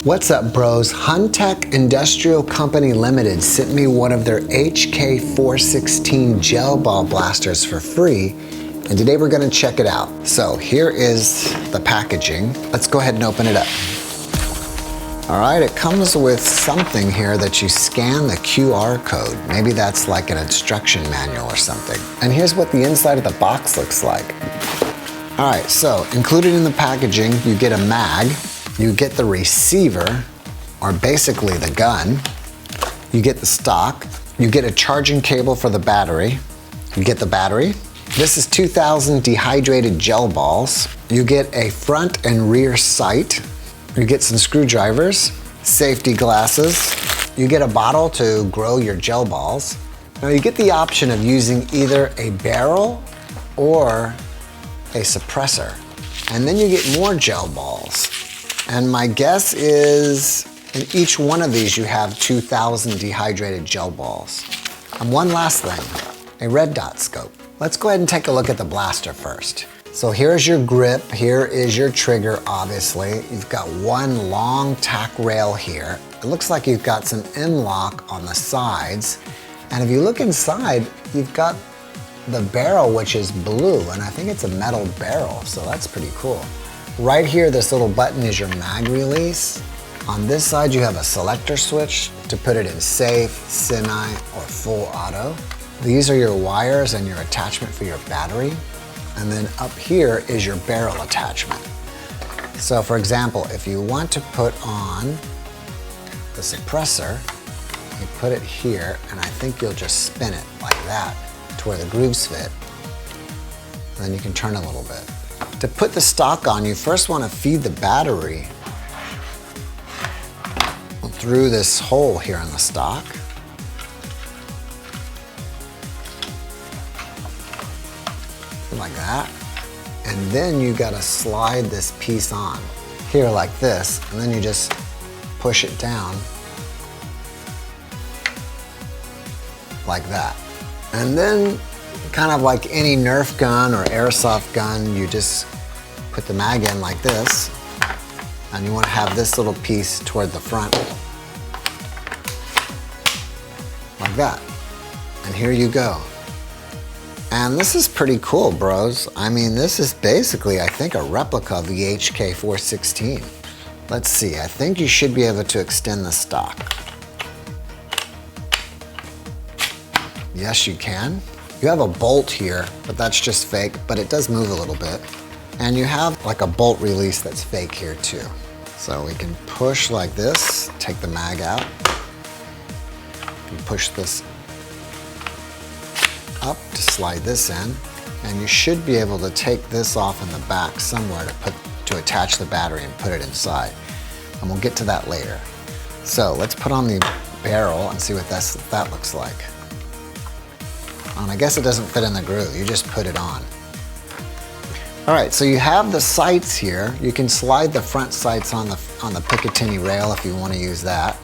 What's up, bros? Huntech Industrial Company Limited sent me one of their HK416 gel ball blasters for free, and today we're gonna check it out. So here is the packaging. Let's go ahead and open it up. All right, it comes with something here that you scan the QR code. Maybe that's like an instruction manual or something. And here's what the inside of the box looks like. All right, so included in the packaging, you get a mag, you get the receiver, or basically the gun, you get the stock, you get a charging cable for the battery, you get the battery. This is 2,000 dehydrated gel balls. You get a front and rear sight. You get some screwdrivers, safety glasses. You get a bottle to grow your gel balls. Now you get the option of using either a barrel or a suppressor. And then you get more gel balls. And my guess is in each one of these you have 2,000 dehydrated gel balls. And one last thing, a red dot scope. Let's go ahead and take a look at the blaster first. So here's your grip, here is your trigger, obviously. You've got one long tack rail here. It looks like you've got some M-lock on the sides. And if you look inside, you've got the barrel, which is blue, and I think it's a metal barrel, so that's pretty cool. Right here, this little button is your mag release. On this side, you have a selector switch to put it in safe, semi, or full auto. These are your wires and your attachment for your battery. And then up here is your barrel attachment. So for example, if you want to put on the suppressor, you put it here, and I think you'll just spin it like that to where the grooves fit. And then you can turn a little bit. To put the stock on, you first want to feed the battery through this hole here in the stock. Like that. And then you got to slide this piece on here like this, and then you just push it down like that. And then, kind of like any Nerf gun or airsoft gun, you just put the mag in like this, and you want to have this little piece toward the front like that. And here you go. And this is pretty cool, bros. I mean, this is basically, I think, a replica of the HK416. Let's see, I think you should be able to extend the stock. Yes, you can. You have a bolt here, but that's just fake, but it does move a little bit. And you have like a bolt release that's fake here too. So we can push like this, take the mag out, and push this up to slide this in, and you should be able to take this off in the back somewhere to attach the battery and put it inside. And we'll get to that later. So let's put on the barrel and see what that looks like. And I guess it doesn't fit in the groove, you just put it on. All right, so you have the sights here. You can slide the front sights on the Picatinny rail if you want to use that.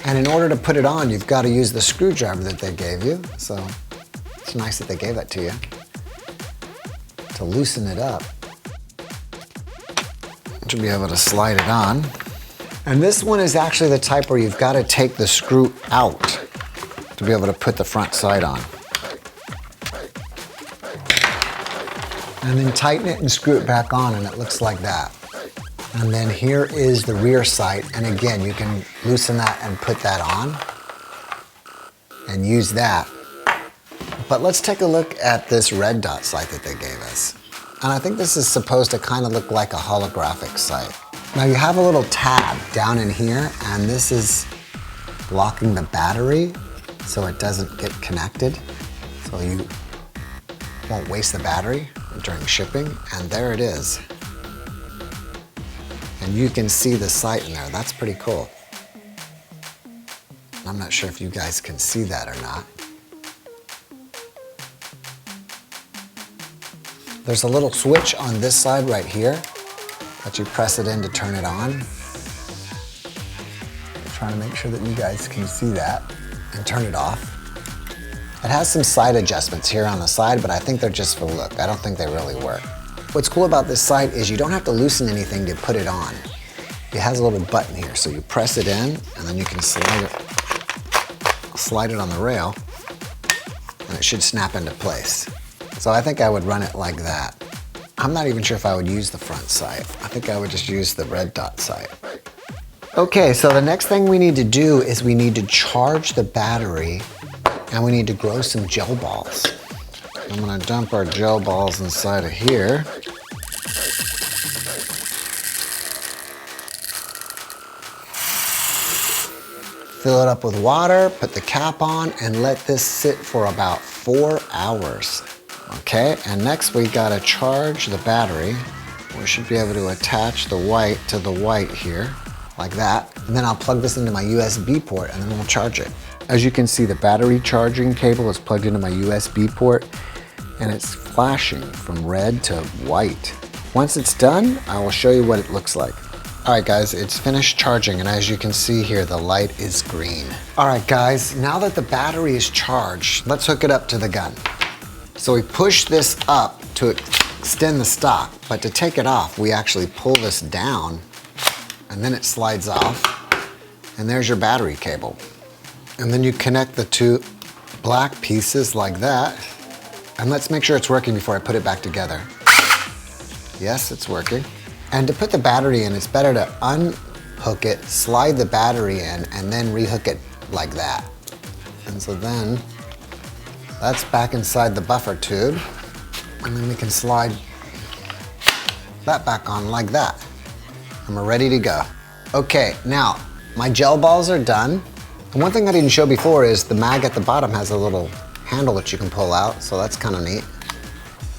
And in order to put it on, you've got to use the screwdriver that they gave you. So it's nice that they gave it to you. To loosen it up, you'll be able to slide it on. And this one is actually the type where you've got to take the screw out to be able to put the front sight on. And then tighten it and screw it back on, and it looks like that. And then here is the rear sight, and again, you can loosen that and put that on and use that. But let's take a look at this red dot sight that they gave us. And I think this is supposed to kind of look like a holographic sight. Now you have a little tab down in here, and this is blocking the battery so it doesn't get connected. So you won't waste the battery during shipping, and there it is. And you can see the sight in there. That's pretty cool. I'm not sure if you guys can see that or not. There's a little switch on this side right here that you press it in to turn it on. I'm trying to make sure that you guys can see that, and turn it off. It has some side adjustments here on the side, but I think they're just for look. I don't think they really work. What's cool about this sight is you don't have to loosen anything to put it on. it has a little button here. So you press it in and then you can slide it on the rail and it should snap into place. So I think I would run it like that. I'm not even sure if I would use the front sight. I think I would just use the red dot sight. Okay, so the next thing we need to do is we need to charge the battery and we need to grow some gel balls. I'm gonna dump our gel balls inside of here. Fill it up with water, put the cap on, and let this sit for about 4 hours. Okay, and next we gotta charge the battery. We should be able to attach the white to the white here, like that. And then I'll plug this into my USB port and then we'll charge it. As you can see, the battery charging cable is plugged into my USB port and it's flashing from red to white. Once it's done, I will show you what it looks like. All right guys, it's finished charging and as you can see here, the light is green. All right guys, now that the battery is charged, let's hook it up to the gun. So we push this up to extend the stock, but to take it off, we actually pull this down and then it slides off and there's your battery cable. And then you connect the two black pieces like that. And let's make sure it's working before I put it back together. Yes, it's working. And to put the battery in, it's better to unhook it, slide the battery in, and then rehook it like that. And so then, that's back inside the buffer tube. And then we can slide that back on like that. And we're ready to go. Okay, now, my gel balls are done. And one thing I didn't show before is the mag at the bottom has a little handle that you can pull out, so that's kind of neat.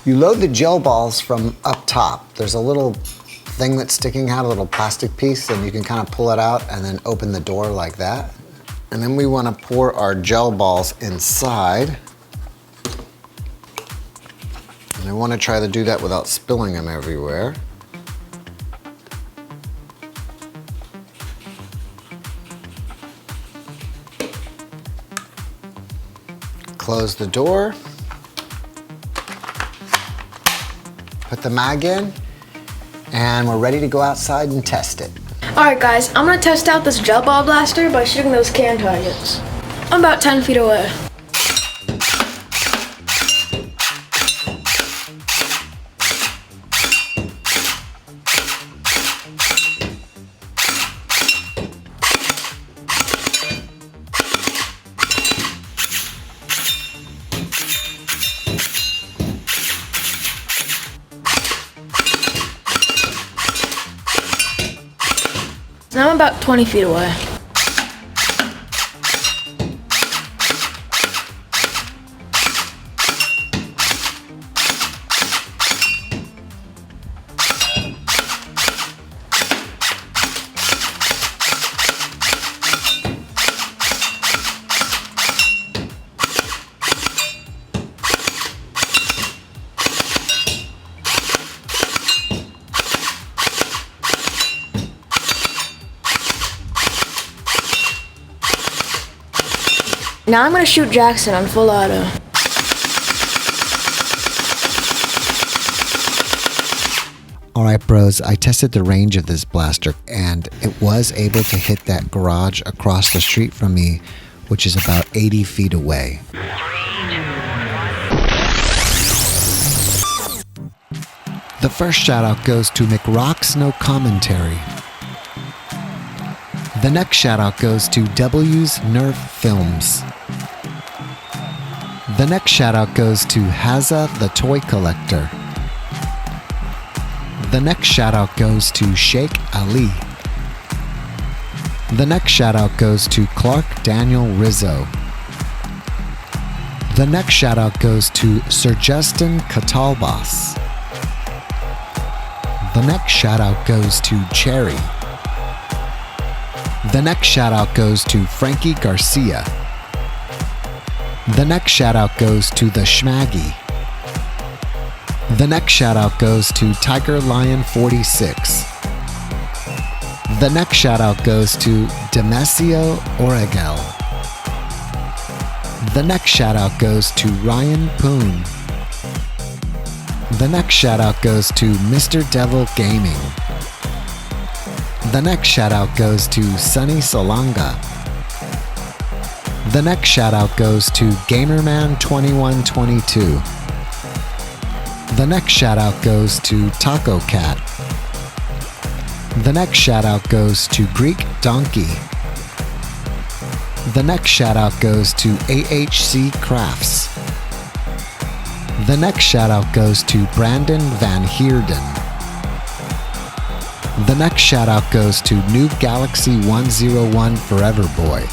You load the gel balls from up top. There's a little thing that's sticking out, a little plastic piece, and you can kind of pull it out and then open the door like that. And then we want to pour our gel balls inside. And I want to try to do that without spilling them everywhere. Close the door. Put the mag in. And we're ready to go outside and test it. Alright guys, I'm gonna test out this gel ball blaster by shooting those can targets. I'm about 10 feet away. Now I'm about 20 feet away. Now I'm gonna shoot Jackson on full auto. All right, bros, I tested the range of this blaster and it was able to hit that garage across the street from me, which is about 80 feet away. The first shout out goes to McRock's No Commentary. The next shout out goes to W's Nerf Films. The next shout out goes to Haza the Toy Collector. The next shout out goes to Sheikh Ali. The next shout out goes to Clark Daniel Rizzo. The next shout out goes to Sir Justin Catalbas. The next shout out goes to Cherry. The next shout out goes to Frankie Garcia. The next shout out goes to the Schmaggy. The next shout out goes to Tiger Lion 46. The next shout out goes to Demesio Orbeez. The next shout out goes to Ryan Poon. The next shout out goes to Mr. Devil Gaming. The next shout out goes to Sunny Solanga. The next shout out goes to Gamerman2122. The next shout out goes to Taco Cat. The next shout out goes to Greek Donkey. The next shout out goes to AHC Crafts. The next shout out goes to Brandon Van Heerden. The next shout out goes to Noob Galaxy 101 Forever Boy.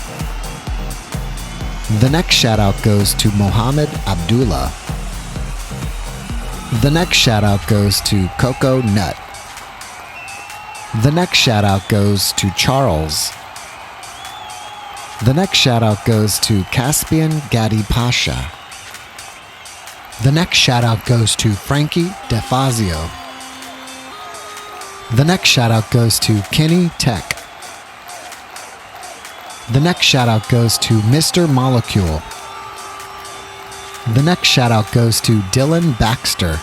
The next shout out goes to Mohammed Abdullah. The next shout out goes to Coco Nut. The next shout out goes to Charles. The next shout out goes to Caspian Gadi Pasha. The next shout out goes to Frankie DeFazio. The next shout out goes to Kenny Tech. The next shout out goes to Mr. Molecule. The next shout out goes to Dylan Baxter.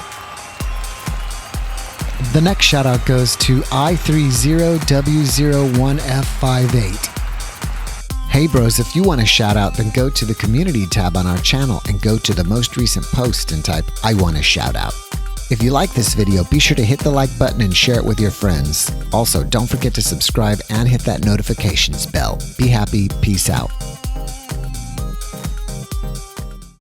The next shout out goes to I30W01F58. Hey bros, if you want a shout out, then go to the community tab on our channel and go to the most recent post and type I want a shout out. If you like this video, be sure to hit the like button and share it with your friends. Also, don't forget to subscribe and hit that notifications bell. Be happy, peace out.